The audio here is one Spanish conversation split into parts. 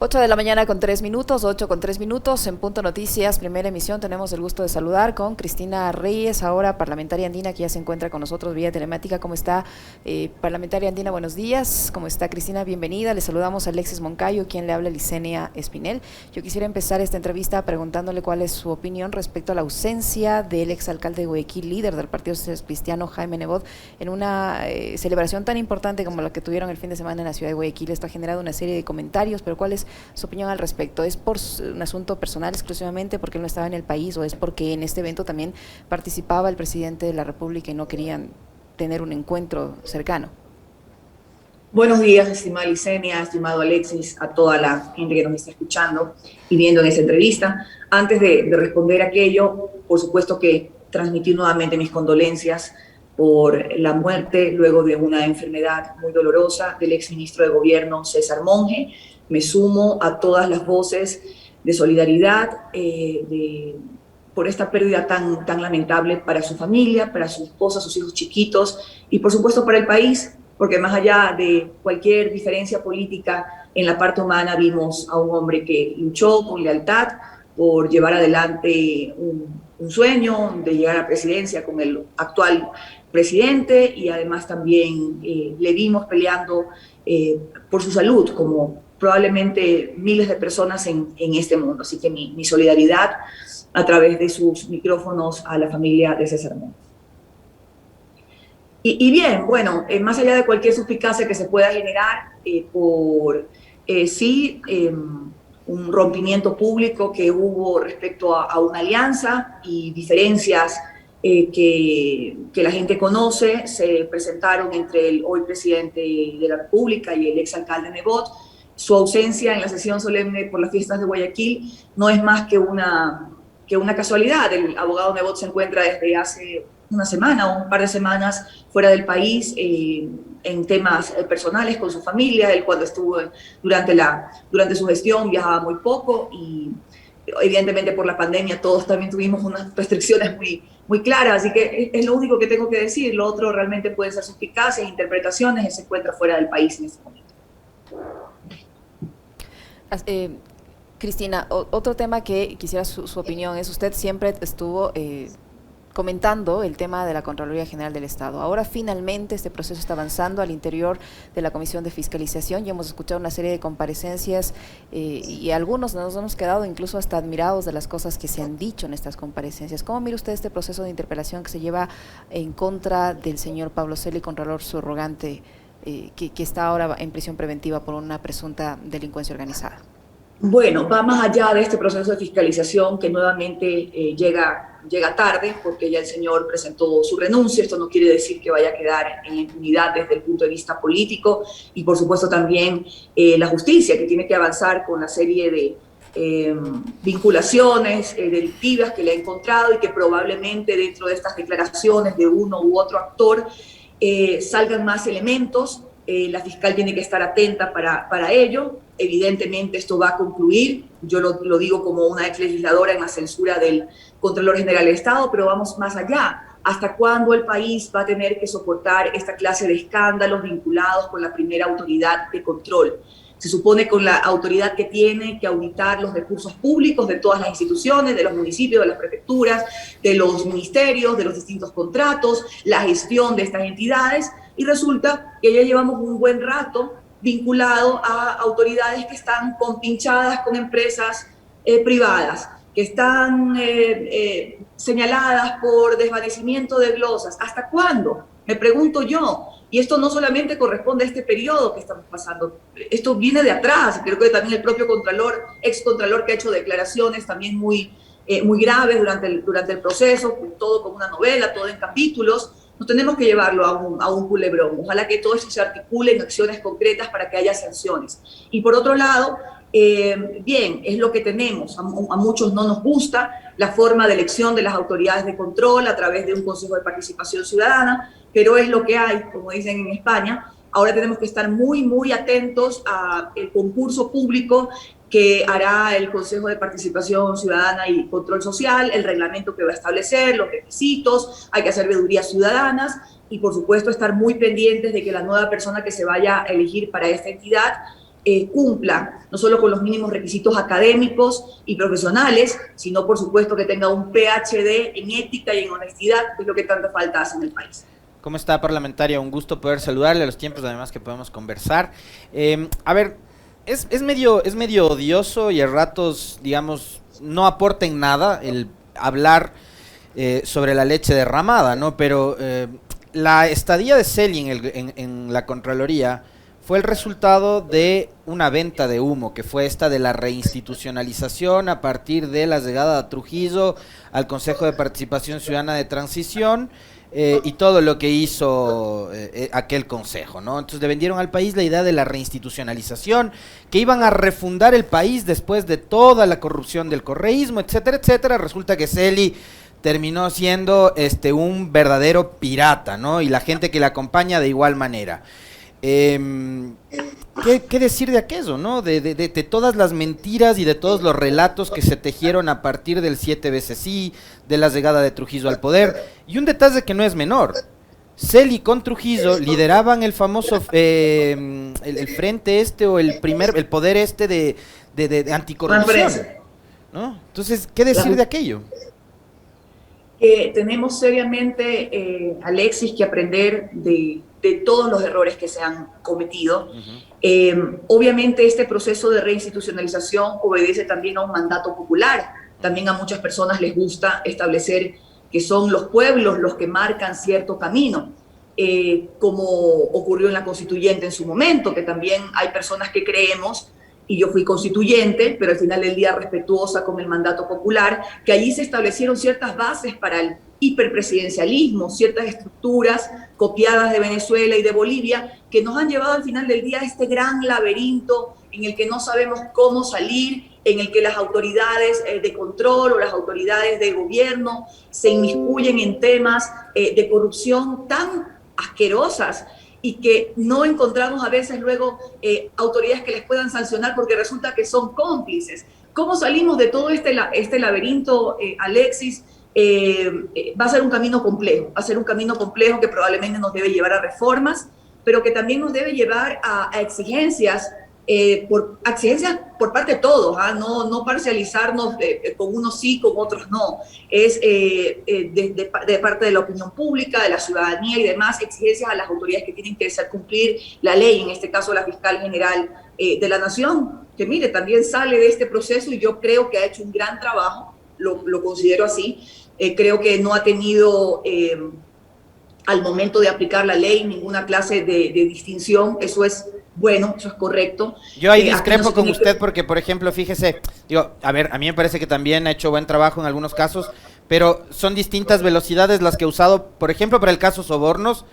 8 de la mañana con 3 minutos, 8 con 3 minutos, en Punto Noticias, primera emisión. Tenemos el gusto de saludar con Cristina Reyes, ahora parlamentaria andina, que ya se encuentra con nosotros vía telemática. ¿Cómo está, parlamentaria andina? Buenos días. ¿Cómo está, Cristina? Bienvenida. Le saludamos a Alexis Moncayo, quien le habla, Licenia Espinel. Yo quisiera empezar esta entrevista preguntándole cuál es su opinión respecto a la ausencia del exalcalde de Guayaquil, líder del Partido Social Cristiano, Jaime Nebot, en una celebración tan importante como la que tuvieron el fin de semana en la ciudad de Guayaquil. Esto ha generado una serie de comentarios, pero ¿cuál es su opinión al respecto? ¿Es por un asunto personal exclusivamente porque él no estaba en el país, o es porque en este evento también participaba el presidente de la República y no querían tener un encuentro cercano? Buenos días, estimada Licenia, estimado Alexis, a toda la gente que nos está escuchando y viendo en esta entrevista. Antes de responder aquello, por supuesto que transmitir nuevamente mis condolencias por la muerte luego de una enfermedad muy dolorosa del exministro de Gobierno César Monge. Me sumo a todas las voces de solidaridad por esta pérdida tan lamentable para su familia, para su esposa, sus hijos chiquitos y por supuesto para el país, porque más allá de cualquier diferencia política en la parte humana vimos a un hombre que luchó con lealtad por llevar adelante un sueño de llegar a la presidencia con el actual presidente, y además también le vimos peleando por su salud, como probablemente miles de personas en este mundo. Así que mi solidaridad a través de sus micrófonos a la familia de César Monge. Y bien, bueno, más allá de cualquier suspicacia que se pueda generar un rompimiento público que hubo respecto a una alianza y diferencias que la gente conoce, se presentaron entre el hoy presidente de la República y el exalcalde Nebot. Su ausencia en la sesión solemne por las fiestas de Guayaquil no es más que una casualidad. El abogado Nebot se encuentra desde hace una semana o un par de semanas fuera del país en temas personales con su familia. Él, cuando estuvo durante su gestión, viajaba muy poco, y evidentemente por la pandemia todos también tuvimos unas restricciones muy claras, así que es lo único que tengo que decir. Lo otro realmente pueden ser suspicacias, interpretaciones. Él se encuentra fuera del país en este momento. Cristina, otro tema que quisiera su opinión es: usted siempre estuvo comentando el tema de la Contraloría General del Estado. Ahora finalmente este proceso está avanzando al interior de la Comisión de Fiscalización. Ya hemos escuchado una serie de comparecencias y algunos nos hemos quedado incluso hasta admirados de las cosas que se han dicho en estas comparecencias. ¿Cómo mira usted este proceso de interpelación que se lleva en contra del señor Pablo Celi, contralor subrogante, que está ahora en prisión preventiva por una presunta delincuencia organizada? Bueno, va más allá de este proceso de fiscalización que nuevamente llega tarde, porque ya el señor presentó su renuncia. Esto no quiere decir que vaya a quedar en impunidad desde el punto de vista político, y por supuesto también la justicia, que tiene que avanzar con la serie de vinculaciones delictivas que le ha encontrado, y que probablemente dentro de estas declaraciones de uno u otro actor salgan más elementos. La fiscal tiene que estar atenta para ello. Evidentemente esto va a concluir, yo lo digo como una ex legisladora, en la censura del Contralor General del Estado, pero vamos más allá. ¿Hasta cuándo el país va a tener que soportar esta clase de escándalos vinculados con la primera autoridad de control? Se supone con la autoridad que tiene que auditar los recursos públicos de todas las instituciones, de los municipios, de las prefecturas, de los ministerios, de los distintos contratos, la gestión de estas entidades, y resulta que ya llevamos un buen rato vinculado a autoridades que están compinchadas con empresas privadas, que están señaladas por desvanecimiento de glosas. ¿Hasta cuándo? Me pregunto yo. Y esto no solamente corresponde a este periodo que estamos pasando, esto viene de atrás. Creo que también el propio excontralor, que ha hecho declaraciones también muy graves durante el proceso, todo como una novela, todo en capítulos. No tenemos que llevarlo a un culebrón. Ojalá que todo esto se articule en acciones concretas para que haya sanciones. Y por otro lado, bien, es lo que tenemos. A muchos no nos gusta la forma de elección de las autoridades de control a través de un Consejo de Participación Ciudadana, pero es lo que hay, como dicen en España. Ahora tenemos que estar muy atentos al concurso público que hará el Consejo de Participación Ciudadana y Control Social, el reglamento que va a establecer, los requisitos. Hay que hacer veedurías ciudadanas y, por supuesto, estar muy pendientes de que la nueva persona que se vaya a elegir para esta entidad cumpla no solo con los mínimos requisitos académicos y profesionales, sino por supuesto que tenga un PhD en ética y en honestidad, que es lo que tanta falta hace en el país. ¿Cómo está, parlamentaria? Un gusto poder saludarle a los tiempos, además que podemos conversar. A ver, es medio odioso y a ratos, digamos, no aporta en nada el hablar sobre la leche derramada, ¿no? Pero la estadía de Celi en la Contraloría fue el resultado de una venta de humo, que fue esta de la reinstitucionalización a partir de la llegada de Trujillo al Consejo de Participación Ciudadana de Transición, y todo lo que hizo aquel consejo, ¿no? Entonces le vendieron al país la idea de la reinstitucionalización, que iban a refundar el país después de toda la corrupción del correísmo, etcétera, etcétera. Resulta que Celi terminó siendo un verdadero pirata, ¿no? Y la gente que le acompaña de igual manera. ¿Qué decir de aquello, no? De todas las mentiras y de todos los relatos que se tejieron a partir del 7 veces sí, de la llegada de Trujillo al poder. Y un detalle que no es menor: Celi con Trujillo lideraban el famoso el frente o el poder de anticorrupción, ¿no? Entonces, ¿qué decir de aquello? Tenemos seriamente, Alexis, que aprender de todos los errores que se han cometido. Obviamente este proceso de reinstitucionalización obedece también a un mandato popular. También a muchas personas les gusta establecer que son los pueblos los que marcan cierto camino, como ocurrió en la Constituyente en su momento, que también hay personas que creemos, y yo fui constituyente, pero al final del día respetuosa con el mandato popular, que allí se establecieron ciertas bases para el hiperpresidencialismo, ciertas estructuras copiadas de Venezuela y de Bolivia, que nos han llevado al final del día a este gran laberinto en el que no sabemos cómo salir, en el que las autoridades de control o las autoridades de gobierno se inmiscuyen en temas de corrupción tan asquerosas, y que no encontramos a veces luego autoridades que les puedan sancionar porque resulta que son cómplices. ¿Cómo salimos de todo este laberinto, Alexis? Va a ser un camino complejo, que probablemente nos debe llevar a reformas, pero que también nos debe llevar a exigencias, por parte de todos, no parcializarnos con unos sí, con otros no. Es de parte de la opinión pública, de la ciudadanía y demás, exigencias a las autoridades que tienen que hacer cumplir la ley, en este caso la fiscal general de la Nación, que mire, también sale de este proceso y yo creo que ha hecho un gran trabajo, lo considero así. Creo que no ha tenido al momento de aplicar la ley ninguna clase de distinción. Eso es bueno, eso es correcto. Yo ahí discrepo con usted porque, por ejemplo, fíjese, a ver, a mí me parece que también ha hecho buen trabajo en algunos casos, pero son distintas velocidades las que ha usado, por ejemplo, para el caso Sobornos,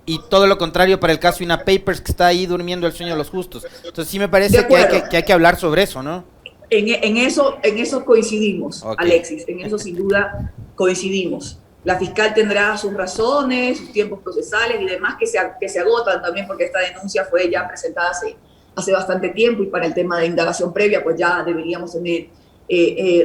y todo lo contrario para el caso INA Papers, que está ahí durmiendo el sueño de los justos. Entonces sí me parece que hay que hablar sobre eso, ¿no? En eso coincidimos, okay. Alexis, en eso sin duda coincidimos. La fiscal tendrá sus razones, sus tiempos procesales y demás que se agotan también, porque esta denuncia fue ya presentada hace bastante tiempo, y para el tema de indagación previa pues ya deberíamos tener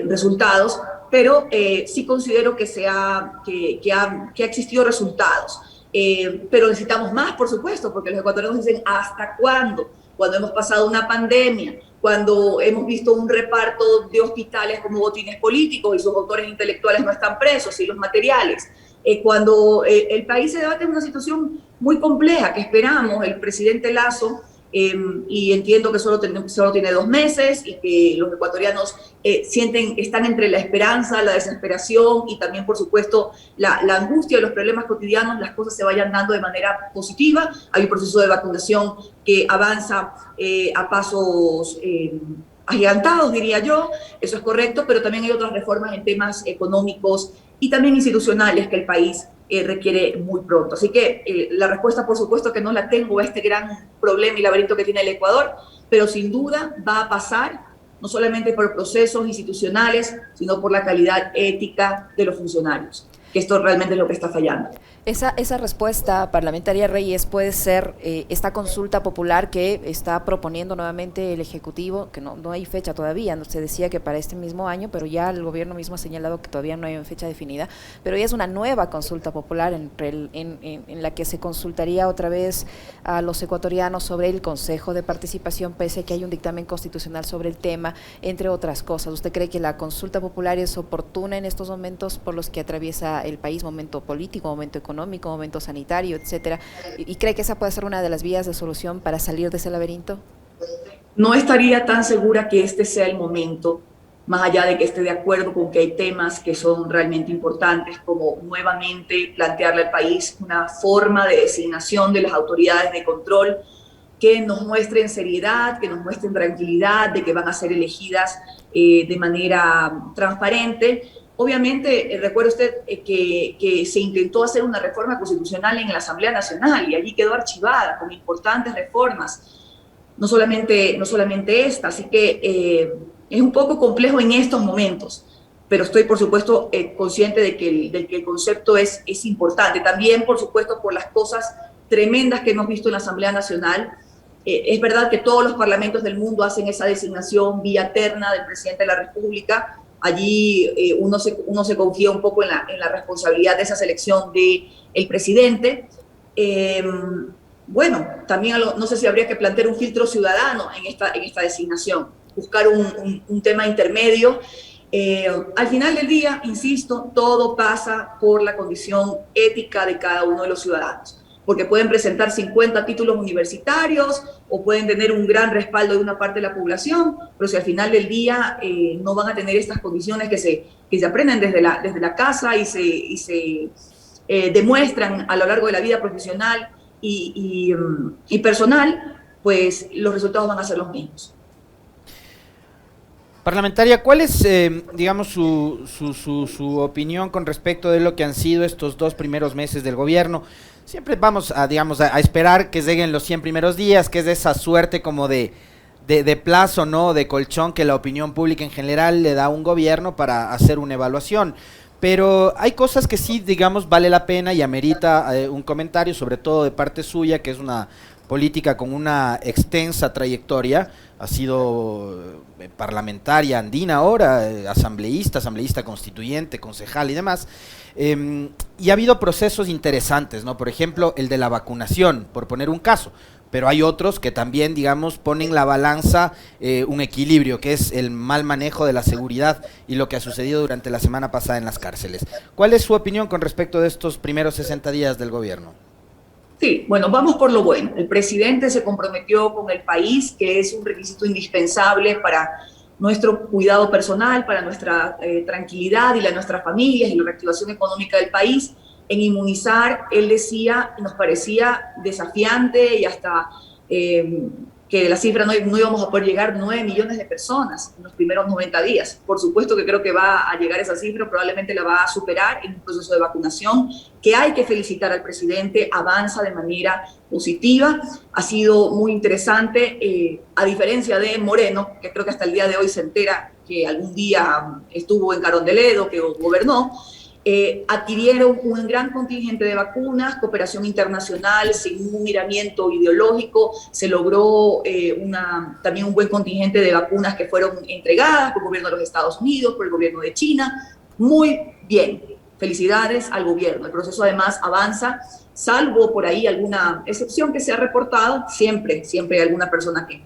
resultados, pero sí considero que ha existido resultados. Pero necesitamos más, por supuesto, porque los ecuatorianos dicen ¿hasta cuándo? Cuando hemos pasado una pandemia, cuando hemos visto un reparto de hospitales como botines políticos y sus autores intelectuales no están presos, y los materiales, cuando el país se debate en una situación muy compleja que esperamos el presidente Lasso, y entiendo que solo tiene 2 meses y que los ecuatorianos están entre la esperanza, la desesperación y también, por supuesto, la angustia de los problemas cotidianos, las cosas se vayan dando de manera positiva. Hay un proceso de vacunación que avanza a pasos agigantados, diría yo, eso es correcto, pero también hay otras reformas en temas económicos y también institucionales que el país requiere muy pronto. Así que la respuesta, por supuesto, que no la tengo a este gran problema y laberinto que tiene el Ecuador, pero sin duda va a pasar no solamente por procesos institucionales, sino por la calidad ética de los funcionarios, que esto realmente es lo que está fallando. Esa respuesta parlamentaria, Reyes, puede ser esta consulta popular que está proponiendo nuevamente el Ejecutivo, que no hay fecha todavía, no se decía que para este mismo año, pero ya el gobierno mismo ha señalado que todavía no hay fecha definida, pero ya es una nueva consulta popular en la que se consultaría otra vez a los ecuatorianos sobre el Consejo de Participación, pese a que hay un dictamen constitucional sobre el tema, entre otras cosas. ¿Usted cree que la consulta popular es oportuna en estos momentos por los que atraviesa el país, momento político, momento económico, momento sanitario, etcétera? ¿Y cree que esa puede ser una de las vías de solución para salir de ese laberinto? No estaría tan segura que este sea el momento, más allá de que esté de acuerdo con que hay temas que son realmente importantes, como nuevamente plantearle al país una forma de designación de las autoridades de control que nos muestren seriedad, que nos muestren tranquilidad de que van a ser elegidas de manera transparente. Obviamente, recuerda usted que se intentó hacer una reforma constitucional en la Asamblea Nacional y allí quedó archivada con importantes reformas, no solamente esta, así que es un poco complejo en estos momentos, pero estoy, por supuesto, consciente de que el concepto es importante. También, por supuesto, por las cosas tremendas que hemos visto en la Asamblea Nacional. Es verdad que todos los parlamentos del mundo hacen esa designación vía terna del presidente de la República. Allí uno se confía un poco en la responsabilidad de esa selección del presidente. Bueno, también no sé si habría que plantear un filtro ciudadano en esta designación, buscar un tema intermedio. Al final del día, insisto, todo pasa por la condición ética de cada uno de los ciudadanos, porque pueden presentar 50 títulos universitarios o pueden tener un gran respaldo de una parte de la población, pero si al final del día no van a tener estas condiciones que se aprenden desde la casa y se demuestran a lo largo de la vida profesional y personal, pues los resultados van a ser los mismos. Parlamentaria, ¿cuál es, digamos, su opinión con respecto de lo que han sido estos 2 primeros meses del gobierno? Siempre vamos a esperar que lleguen los 100 primeros días, que es de esa suerte como de plazo, ¿no?, de colchón que la opinión pública en general le da a un gobierno para hacer una evaluación. Pero hay cosas que sí, digamos, vale la pena y amerita un comentario, sobre todo de parte suya, que es una política con una extensa trayectoria, ha sido parlamentaria andina ahora, asambleísta constituyente, concejal y demás, y ha habido procesos interesantes, ¿no? Por ejemplo, el de la vacunación, por poner un caso, pero hay otros que también, digamos, ponen la balanza un equilibrio, que es el mal manejo de la seguridad y lo que ha sucedido durante la semana pasada en las cárceles. ¿Cuál es su opinión con respecto de estos primeros 60 días del gobierno? Sí, bueno, vamos por lo bueno. El presidente se comprometió con el país, que es un requisito indispensable para nuestro cuidado personal, para nuestra tranquilidad y la de nuestras familias y la reactivación económica del país, en inmunizar. Él decía, y nos parecía desafiante y hasta que la cifra no íbamos a poder llegar 9 millones de personas en los primeros 90 días. Por supuesto que creo que va a llegar esa cifra, probablemente la va a superar en un proceso de vacunación que hay que felicitar al presidente, avanza de manera positiva, ha sido muy interesante, a diferencia de Moreno, que creo que hasta el día de hoy se entera que algún día estuvo en Carondelet, que gobernó. Adquirieron un gran contingente de vacunas, cooperación internacional, sin un miramiento ideológico, se logró también un buen contingente de vacunas que fueron entregadas por el gobierno de los Estados Unidos, por el gobierno de China. Muy bien, felicidades al gobierno. El proceso además avanza, salvo por ahí alguna excepción que se ha reportado, siempre hay alguna persona que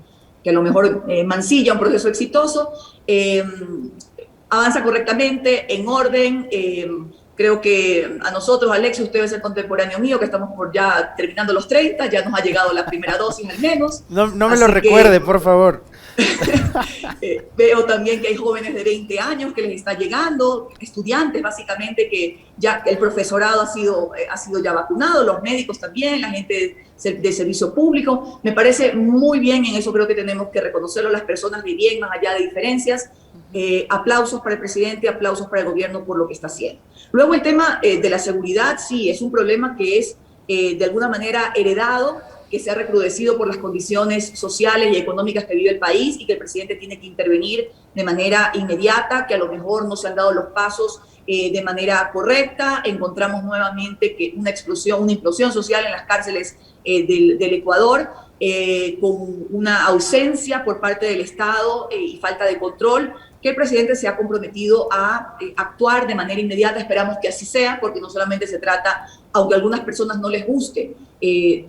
a lo mejor mancilla un proceso exitoso. Avanza correctamente, en orden. Creo que a nosotros, Alexis, usted es el contemporáneo mío, que estamos por ya terminando los 30, ya nos ha llegado la primera dosis al menos. No me lo recuerde, por favor. Veo también que hay jóvenes de 20 años que les está llegando, estudiantes básicamente, que ya el profesorado ha sido ya vacunado, los médicos también, la gente de servicio público. Me parece muy bien, en eso creo que tenemos que reconocerlo las personas de bien, más allá de diferencias. Aplausos para el presidente, aplausos para el gobierno por lo que está haciendo. Luego el tema de la seguridad, sí, es un problema que es de alguna manera heredado, que se ha recrudecido por las condiciones sociales y económicas que vive el país y que el presidente tiene que intervenir de manera inmediata, que a lo mejor no se han dado los pasos de manera correcta. Encontramos nuevamente que una implosión social en las cárceles del Ecuador, con una ausencia por parte del Estado y falta de control, que el presidente se ha comprometido a actuar de manera inmediata. Esperamos que así sea, porque no solamente se trata, aunque a algunas personas no les guste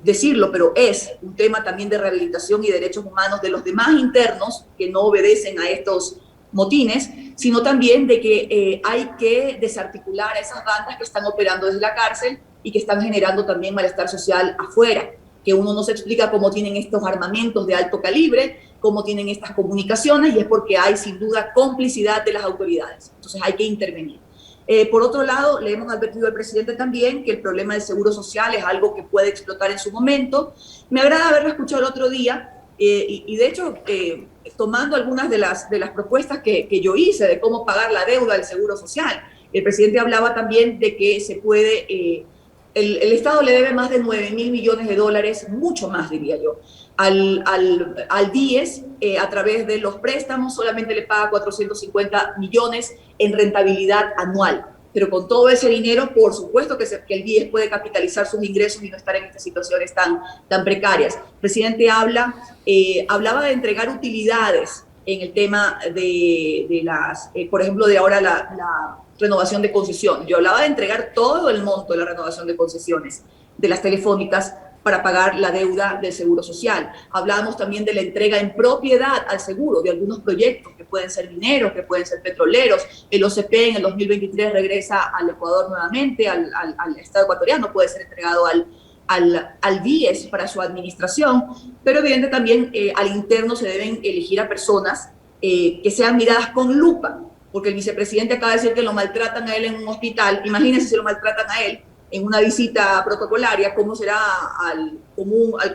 decirlo, pero es un tema también de rehabilitación y derechos humanos de los demás internos que no obedecen a estos motines, sino también de que hay que desarticular a esas bandas que están operando desde la cárcel y que están generando también malestar social afuera, que uno no se explica cómo tienen estos armamentos de alto calibre, cómo tienen estas comunicaciones, y es porque hay sin duda complicidad de las autoridades. Entonces hay que intervenir. Por otro lado, le hemos advertido al presidente también que el problema del seguro social es algo que puede explotar en su momento. Me agrada haberlo escuchado el otro día, y de hecho, tomando algunas de las propuestas que yo hice de cómo pagar la deuda del seguro social. El presidente hablaba también de que se puede, el Estado le debe más de 9.000 millones de dólares, mucho más diría yo, al DIES. A través de los préstamos solamente le paga 450 millones en rentabilidad anual. Pero con todo ese dinero, por supuesto que el DIES puede capitalizar sus ingresos y no estar en estas situaciones tan precarias. El presidente hablaba de entregar utilidades en el tema de las, por ejemplo, de ahora la renovación de concesión. Yo hablaba de entregar todo el monto de la renovación de concesiones de las telefónicas para pagar la deuda del seguro social. Hablábamos también de la entrega en propiedad al seguro de algunos proyectos que pueden ser mineros, que pueden ser petroleros. El OCP en el 2023 regresa al Ecuador nuevamente, al Estado ecuatoriano, puede ser entregado al DIES para su administración, pero evidentemente también al interno se deben elegir a personas que sean miradas con lupa, porque el vicepresidente acaba de decir que lo maltratan a él en un hospital. Imagínense si lo maltratan a él en una visita protocolaria, ¿cómo será al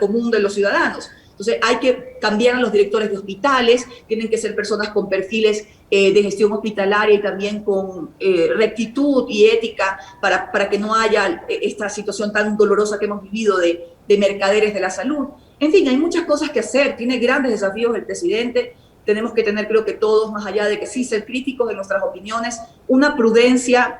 común de los ciudadanos? Entonces hay que cambiar a los directores de hospitales, tienen que ser personas con perfiles de gestión hospitalaria y también con rectitud y ética para que no haya esta situación tan dolorosa que hemos vivido de mercaderes de la salud. En fin, hay muchas cosas que hacer, tiene grandes desafíos el presidente. Tenemos que tener, creo que todos, más allá de que sí ser críticos de nuestras opiniones, una prudencia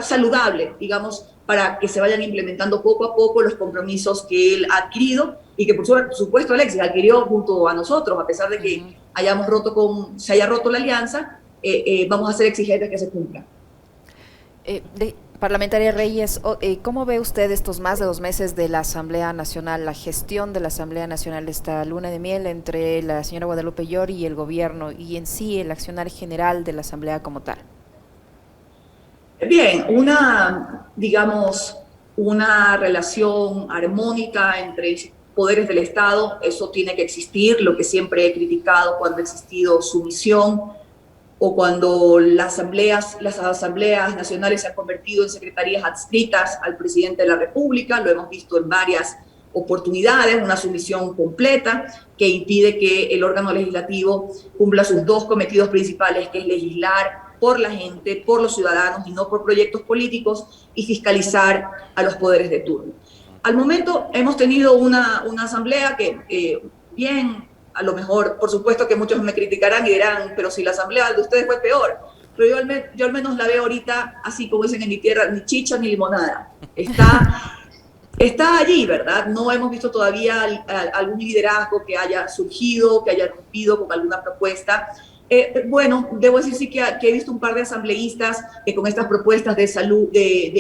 saludable, digamos, para que se vayan implementando poco a poco los compromisos que él ha adquirido y que por supuesto Alexis adquirió junto a nosotros, a pesar de que se haya roto la alianza. Vamos a ser exigentes que se cumplan. Parlamentaria Reyes, ¿cómo ve usted estos más de 2 meses de la Asamblea Nacional, la gestión de la Asamblea Nacional, esta luna de miel entre la señora Guadalupe Llori y el gobierno, y en sí el accionar general de la Asamblea como tal? Bien, una relación armónica entre poderes del Estado, eso tiene que existir. Lo que siempre he criticado cuando ha existido sumisión o cuando las asambleas nacionales se han convertido en secretarías adscritas al presidente de la República. Lo hemos visto en varias oportunidades, una sumisión completa que impide que el órgano legislativo cumpla sus 2 cometidos principales, que es legislar por la gente, por los ciudadanos y no por proyectos políticos, y fiscalizar a los poderes de turno. Al momento hemos tenido una asamblea que, bien, a lo mejor, por supuesto que muchos me criticarán y dirán, pero si la asamblea de ustedes fue peor, pero yo al menos la veo ahorita, así como dicen en mi tierra, ni chicha ni limonada. Está allí, ¿verdad? No hemos visto todavía algún liderazgo que haya surgido, que haya rompido con alguna propuesta. Bueno, debo decir sí que he visto un par de asambleístas que con estas propuestas de salud, de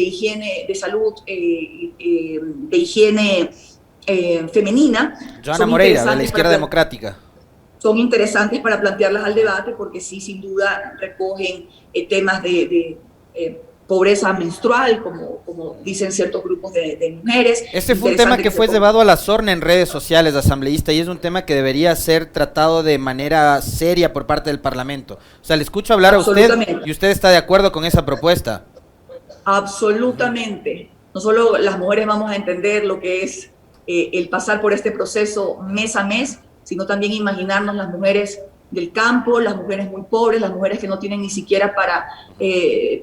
higiene femenina. Joana Moreira, de la Izquierda Democrática. Son interesantes para plantearlas al debate, porque sí, sin duda, recogen temas de pobreza menstrual, como dicen ciertos grupos de mujeres. Este fue un tema que fue llevado a la sorna en redes sociales, asambleísta, y es un tema que debería ser tratado de manera seria por parte del Parlamento. O sea, le escucho hablar a usted y usted está de acuerdo con esa propuesta. Absolutamente. No solo las mujeres vamos a entender lo que es el pasar por este proceso mes a mes, sino también imaginarnos las mujeres del campo, las mujeres muy pobres, las mujeres que no tienen ni siquiera para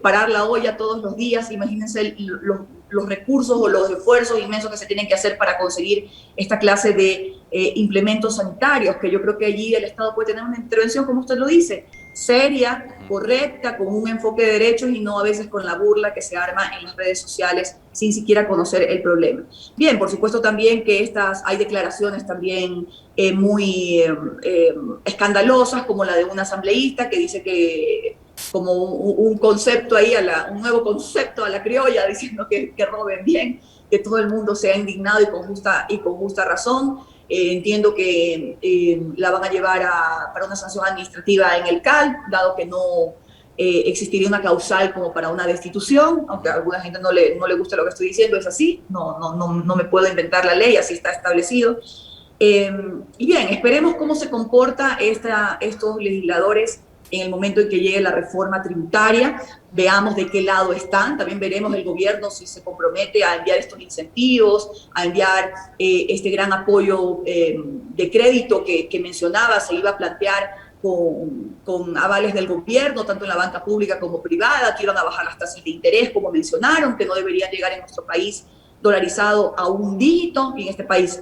parar la olla todos los días. Imagínense los recursos o los esfuerzos inmensos que se tienen que hacer para conseguir esta clase de implementos sanitarios, que yo creo que allí el Estado puede tener una intervención, como usted lo dice, seria, correcta, con un enfoque de derechos y no a veces con la burla que se arma en las redes sociales sin siquiera conocer el problema. Bien, por supuesto también que hay declaraciones también muy escandalosas, como la de un asambleísta que dice que como un concepto ahí, un nuevo concepto a la criolla, diciendo que roben bien, que todo el mundo sea indignado y con justa razón. Entiendo que la van a llevar para una sanción administrativa en el CAL, dado que no existiría una causal como para una destitución, aunque a alguna gente no le gusta lo que estoy diciendo, es así, no me puedo inventar la ley, así está establecido. Y bien, esperemos cómo se comporta estos legisladores en el momento en que llegue la reforma tributaria, veamos de qué lado están, también veremos el gobierno si se compromete a enviar estos incentivos, a enviar este gran apoyo de crédito que mencionaba, se iba a plantear con avales del gobierno, tanto en la banca pública como privada, que iban a bajar las tasas de interés, como mencionaron, que no deberían llegar en nuestro país dolarizado a un dígito, y en este país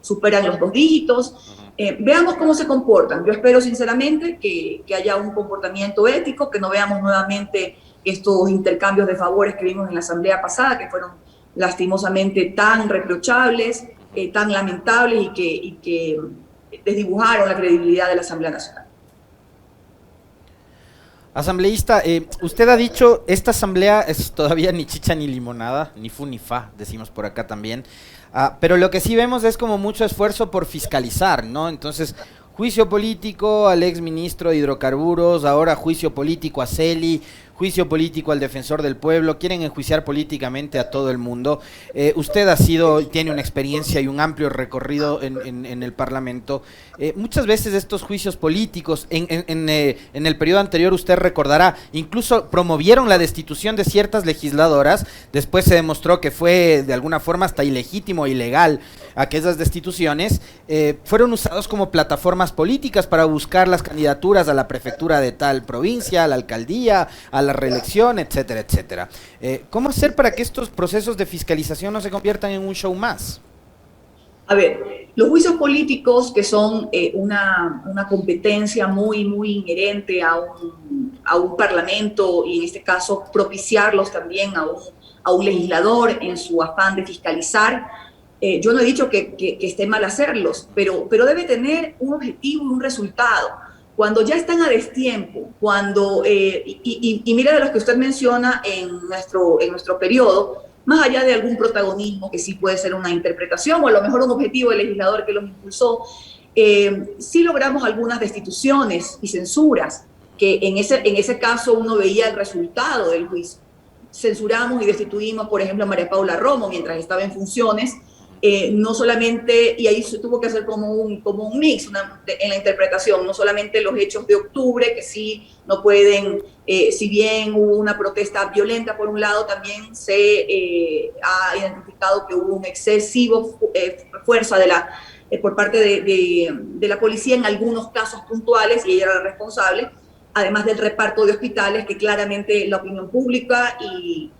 superan los 2 dígitos. Veamos cómo se comportan. Yo espero sinceramente que haya un comportamiento ético, que no veamos nuevamente estos intercambios de favores que vimos en la asamblea pasada, que fueron lastimosamente tan reprochables, tan lamentables y que desdibujaron la credibilidad de la Asamblea Nacional. Asambleísta, usted ha dicho, esta asamblea es todavía ni chicha ni limonada, ni fu ni fa, decimos por acá también, pero lo que sí vemos es como mucho esfuerzo por fiscalizar, ¿no? Entonces, juicio político al ex ministro de Hidrocarburos, ahora juicio político a Celi, juicio político al defensor del pueblo, quieren enjuiciar políticamente a todo el mundo. Usted tiene una experiencia y un amplio recorrido en el Parlamento. Muchas veces estos juicios políticos, en el periodo anterior usted recordará, incluso promovieron la destitución de ciertas legisladoras, después se demostró que fue de alguna forma hasta ilegítimo e ilegal aquellas destituciones, fueron usados como plataformas políticas para buscar las candidaturas a la prefectura de tal provincia, a la alcaldía, a la reelección, etcétera, etcétera. ¿Cómo hacer para que estos procesos de fiscalización no se conviertan en un show más? A ver, los juicios políticos, que son una competencia muy inherente a un parlamento, y en este caso propiciarlos también a un legislador en su afán de fiscalizar, yo no he dicho que esté mal hacerlos, pero debe tener un objetivo y un resultado. Cuando ya están a destiempo, y mira de los que usted menciona en nuestro periodo, más allá de algún protagonismo que sí puede ser una interpretación o a lo mejor un objetivo del legislador que los impulsó, sí logramos algunas destituciones y censuras, que en ese caso uno veía el resultado del juicio. Censuramos y destituimos, por ejemplo, a María Paula Romo mientras estaba en funciones, no solamente, y ahí se tuvo que hacer como un mix en la interpretación, no solamente los hechos de octubre, que sí no pueden, si bien hubo una protesta violenta por un lado, también se ha identificado que hubo un excesivo fuerza por parte de la policía en algunos casos puntuales, y ella era la responsable, además del reparto de hospitales, que claramente la opinión pública y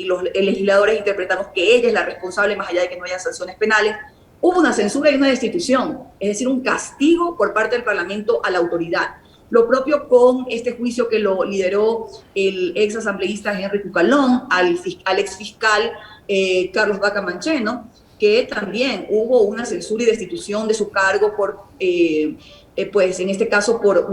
los legisladores interpretamos que ella es la responsable, más allá de que no haya sanciones penales. Hubo una censura y una destitución, es decir, un castigo por parte del Parlamento a la autoridad. Lo propio con este juicio que lo lideró el ex asambleísta Henry Cucalón al ex fiscal Carlos Vaca Mancheno, que también hubo una censura y destitución de su cargo pues en este caso por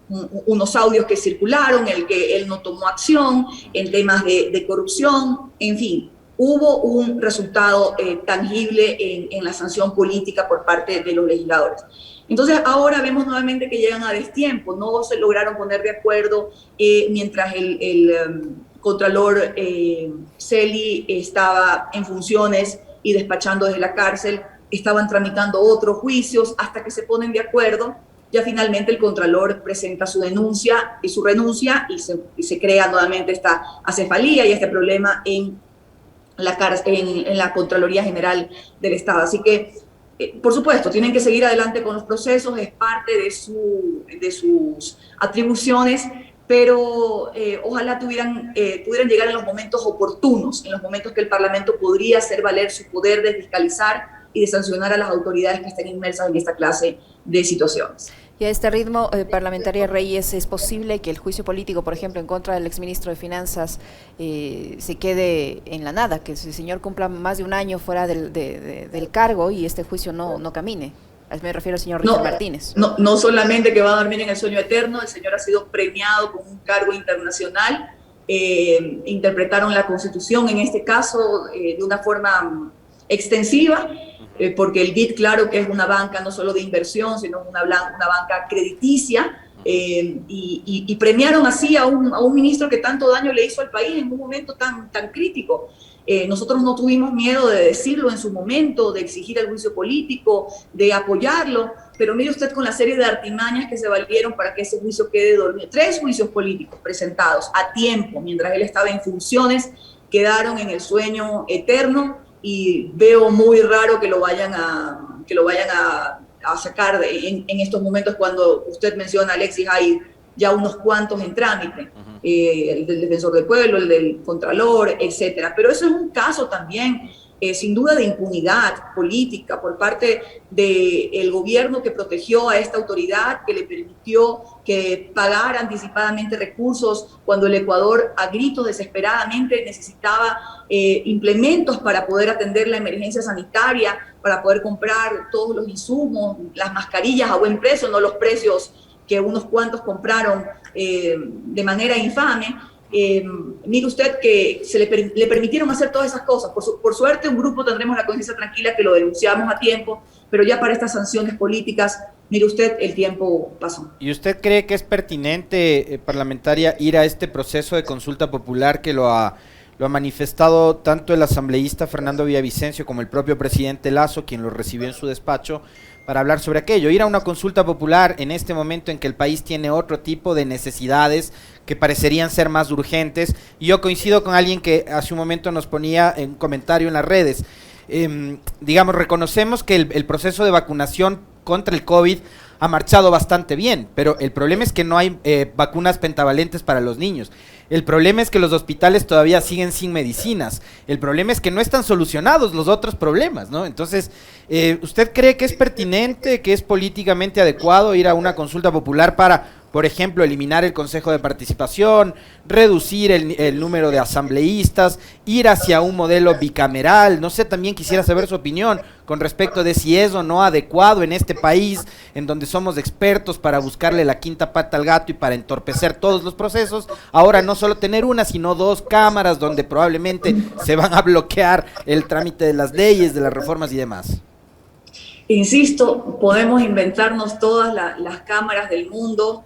unos audios que circularon, el que él no tomó acción en temas de corrupción, en fin, hubo un resultado tangible en la sanción política por parte de los legisladores. Entonces ahora vemos nuevamente que llegan a destiempo, no se lograron poner de acuerdo mientras el contralor Celi estaba en funciones y despachando desde la cárcel, estaban tramitando otros juicios hasta que se ponen de acuerdo. Ya finalmente el Contralor presenta su denuncia y su renuncia y se crea nuevamente esta acefalía y este problema en la Contraloría General del Estado. Así que, por supuesto, tienen que seguir adelante con los procesos, es parte de sus atribuciones, pero ojalá pudieran llegar en los momentos oportunos, en los momentos que el Parlamento podría hacer valer su poder de fiscalizar y de sancionar a las autoridades que estén inmersas en esta clase de situaciones. Y a este ritmo, parlamentaria Reyes, ¿es posible que el juicio político, por ejemplo, en contra del exministro de Finanzas se quede en la nada, que el señor cumpla más de un año fuera del cargo y este juicio no camine? Me refiero al señor Richard Martínez. No solamente que va a dormir en el sueño eterno, el señor ha sido premiado con un cargo internacional, interpretaron la Constitución en este caso de una forma extensiva, porque el BID, claro que es una banca no solo de inversión, sino una banca crediticia, y premiaron así a un ministro que tanto daño le hizo al país en un momento tan crítico. Nosotros no tuvimos miedo de decirlo en su momento, de exigir el juicio político, de apoyarlo, pero mire usted con la serie de artimañas que se valieron para que ese juicio quede dormido. 3 juicios políticos presentados a tiempo, mientras él estaba en funciones, quedaron en el sueño eterno, y veo muy raro que lo vayan a sacar en estos momentos cuando usted menciona, Alexis, hay ya unos cuantos en trámite, el del Defensor del Pueblo, el del Contralor, etcétera. Pero eso es un caso también, sin duda, de impunidad política por parte del gobierno que protegió a esta autoridad, que le permitió que pagara anticipadamente recursos cuando el Ecuador a gritos desesperadamente necesitaba implementos para poder atender la emergencia sanitaria, para poder comprar todos los insumos, las mascarillas a buen precio, no los precios que unos cuantos compraron de manera infame. Mire usted que le permitieron hacer todas esas cosas. Por suerte, un grupo tendremos la conciencia tranquila que lo denunciamos a tiempo, pero ya para estas sanciones políticas, mire usted, el tiempo pasó. ¿Y usted cree que es pertinente, parlamentaria, ir a este proceso de consulta popular que lo ha manifestado tanto el asambleísta Fernando Villavicencio como el propio presidente Lasso, quien lo recibió en su despacho, para hablar sobre aquello? Ir a una consulta popular en este momento en que el país tiene otro tipo de necesidades que parecerían ser más urgentes, y yo coincido con alguien que hace un momento nos ponía en un comentario en las redes, digamos, reconocemos que el proceso de vacunación contra el COVID ha marchado bastante bien, pero el problema es que no hay vacunas pentavalentes para los niños. El problema es que los hospitales todavía siguen sin medicinas. El problema es que no están solucionados los otros problemas, ¿no? Entonces, ¿usted cree que es pertinente, que es políticamente adecuado ir a una consulta popular para, por ejemplo, eliminar el Consejo de Participación, reducir el número de asambleístas, ir hacia un modelo bicameral? No sé, también quisiera saber su opinión con respecto de si es o no adecuado en este país, en donde somos expertos para buscarle la quinta pata al gato y para entorpecer todos los procesos, ahora no solo tener una, sino 2 cámaras donde probablemente se van a bloquear el trámite de las leyes, de las reformas y demás. Insisto, podemos inventarnos todas las cámaras del mundo.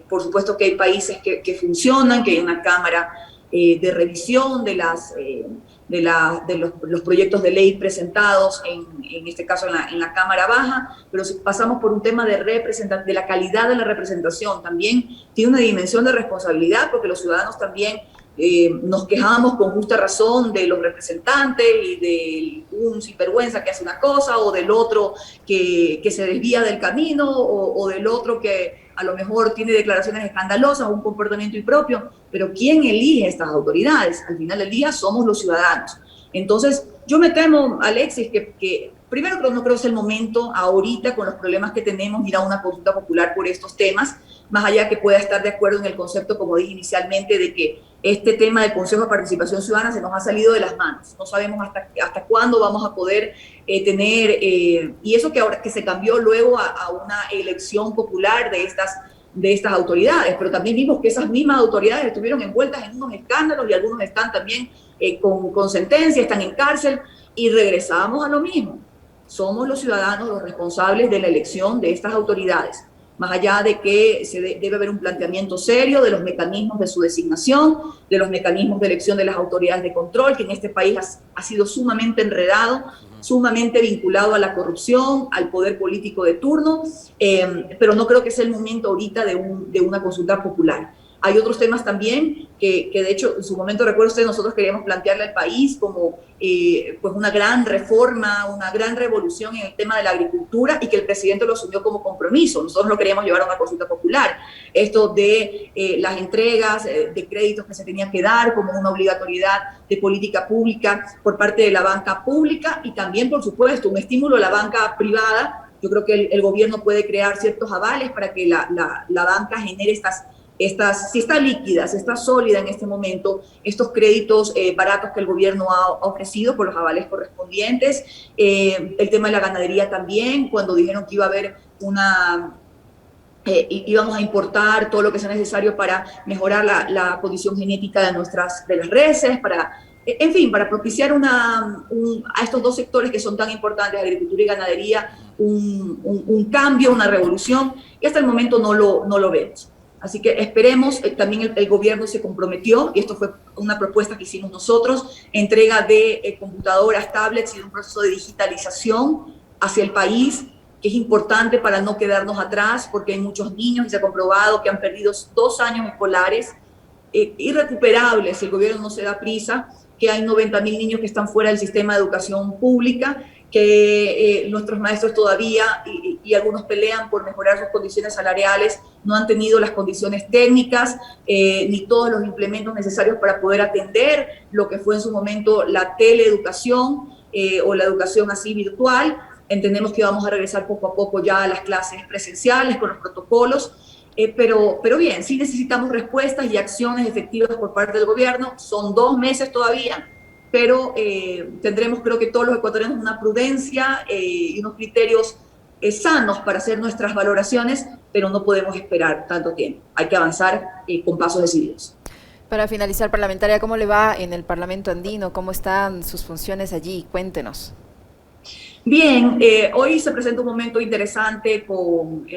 Por supuesto que hay países que funcionan, que hay una cámara de revisión de los proyectos de ley presentados, en este caso en la Cámara Baja, pero si pasamos por un tema de la calidad de la representación, también tiene una dimensión de responsabilidad, porque los ciudadanos también nos quejamos con justa razón de los representantes y de un sinvergüenza que hace una cosa, o del otro que se desvía del camino, o del otro que a lo mejor tiene declaraciones escandalosas o un comportamiento impropio, pero ¿quién elige estas autoridades? Al final del día somos los ciudadanos. Entonces, yo me temo, Alexis, que primero no creo que es el momento ahorita, con los problemas que tenemos, ir a una consulta popular por estos temas, más allá que pueda estar de acuerdo en el concepto, como dije inicialmente, de que este tema del Consejo de Participación Ciudadana se nos ha salido de las manos. No sabemos hasta cuándo vamos a poder tener, y eso que ahora que se cambió luego a una elección popular de estas autoridades, pero también vimos que esas mismas autoridades estuvieron envueltas en unos escándalos, y algunos están también con sentencia, están en cárcel, y regresamos a lo mismo. Somos los ciudadanos los responsables de la elección de estas autoridades, más allá de que debe haber un planteamiento serio de los mecanismos de su designación, de los mecanismos de elección de las autoridades de control, que en este país ha sido sumamente enredado, sumamente vinculado a la corrupción, al poder político de turno, pero no creo que sea el momento ahorita de una consulta popular. Hay otros temas también que de hecho, en su momento, recuerdo usted, nosotros queríamos plantearle al país como pues una gran reforma, una gran revolución en el tema de la agricultura, y que el presidente lo asumió como compromiso. Nosotros lo queríamos llevar a una consulta popular. Esto de las entregas de créditos que se tenían que dar como una obligatoriedad de política pública por parte de la banca pública, y también, por supuesto, un estímulo a la banca privada. Yo creo que el gobierno puede crear ciertos avales para que la banca genere si está líquida, si está sólida en este momento, estos créditos baratos que el gobierno ha ofrecido por los avales correspondientes. El tema de la ganadería también, cuando dijeron que iba a haber íbamos a importar todo lo que sea necesario para mejorar la condición genética de las reses, en fin, para propiciar a estos dos sectores que son tan importantes, agricultura y ganadería, un cambio, una revolución, y hasta el momento no lo vemos. Así que esperemos, también el gobierno se comprometió, y esto fue una propuesta que hicimos nosotros, entrega de computadoras, tablets y un proceso de digitalización hacia el país, que es importante para no quedarnos atrás, porque hay muchos niños, y se ha comprobado que han perdido 2 años escolares irrecuperables si el gobierno no se da prisa, que hay 90.000 niños que están fuera del sistema de educación pública, que nuestros maestros todavía, y algunos pelean por mejorar sus condiciones salariales, no han tenido las condiciones técnicas ni todos los implementos necesarios para poder atender lo que fue en su momento la teleeducación o la educación así virtual. Entendemos que vamos a regresar poco a poco ya a las clases presenciales con los protocolos, pero bien, sí necesitamos respuestas y acciones efectivas por parte del gobierno. Son 2 meses todavía, pero tendremos, creo que todos los ecuatorianos, una prudencia y unos criterios sanos para hacer nuestras valoraciones, pero no podemos esperar tanto tiempo. Hay que avanzar con pasos decididos. Para finalizar, parlamentaria, ¿cómo le va en el Parlamento andino? ¿Cómo están sus funciones allí? Cuéntenos. Bien, hoy se presenta un momento interesante.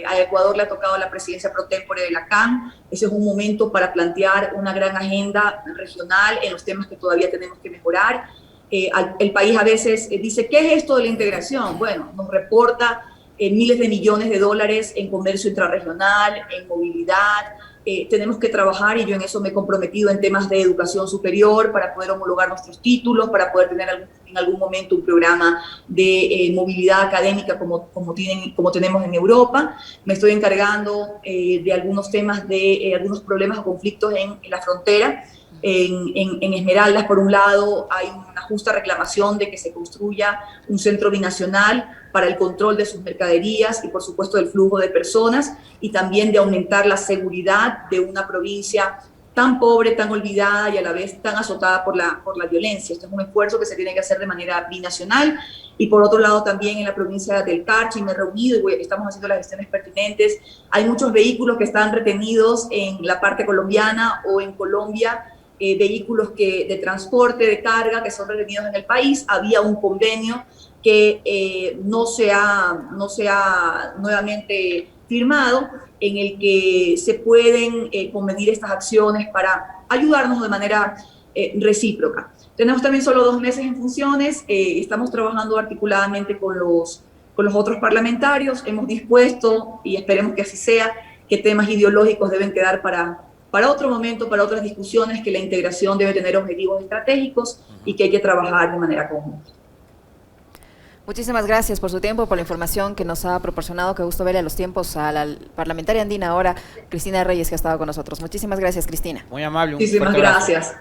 A Ecuador le ha tocado la presidencia pro tempore de la CAN. Ese es un momento para plantear una gran agenda regional en los temas que todavía tenemos que mejorar. El país a veces dice, ¿qué es esto de la integración? Bueno, nos reporta miles de millones de dólares en comercio intrarregional, en movilidad. Tenemos que trabajar, y yo en eso me he comprometido, en temas de educación superior para poder homologar nuestros títulos, para poder tener en algún momento un programa de movilidad académica como tenemos en Europa. Me estoy encargando de algunos temas, de algunos problemas o conflictos en la frontera. En Esmeraldas, por un lado, hay una justa reclamación de que se construya un centro binacional para el control de sus mercaderías y, por supuesto, del flujo de personas, y también de aumentar la seguridad de una provincia tan pobre, tan olvidada y a la vez tan azotada por la violencia. Esto es un esfuerzo que se tiene que hacer de manera binacional. Y por otro lado, también en la provincia del Carchi me he reunido y estamos haciendo las gestiones pertinentes. Hay muchos vehículos que están retenidos en la parte colombiana o en Colombia, vehículos de transporte de carga que son retenidos en el país. Había un convenio que no se ha nuevamente firmado, en el que se pueden convenir estas acciones para ayudarnos de manera recíproca. Tenemos también solo 2 meses en funciones. Estamos trabajando articuladamente con los otros parlamentarios. Hemos dispuesto, y esperemos que así sea, que temas ideológicos deben quedar para otro momento, para otras discusiones, que la integración debe tener objetivos estratégicos y que hay que trabajar de manera conjunta. Muchísimas gracias por su tiempo, por la información que nos ha proporcionado. Qué gusto verle a los tiempos a la parlamentaria andina ahora, Cristina Reyes, que ha estado con nosotros. Muchísimas gracias, Cristina. Muy amable. Muchísimas gracias.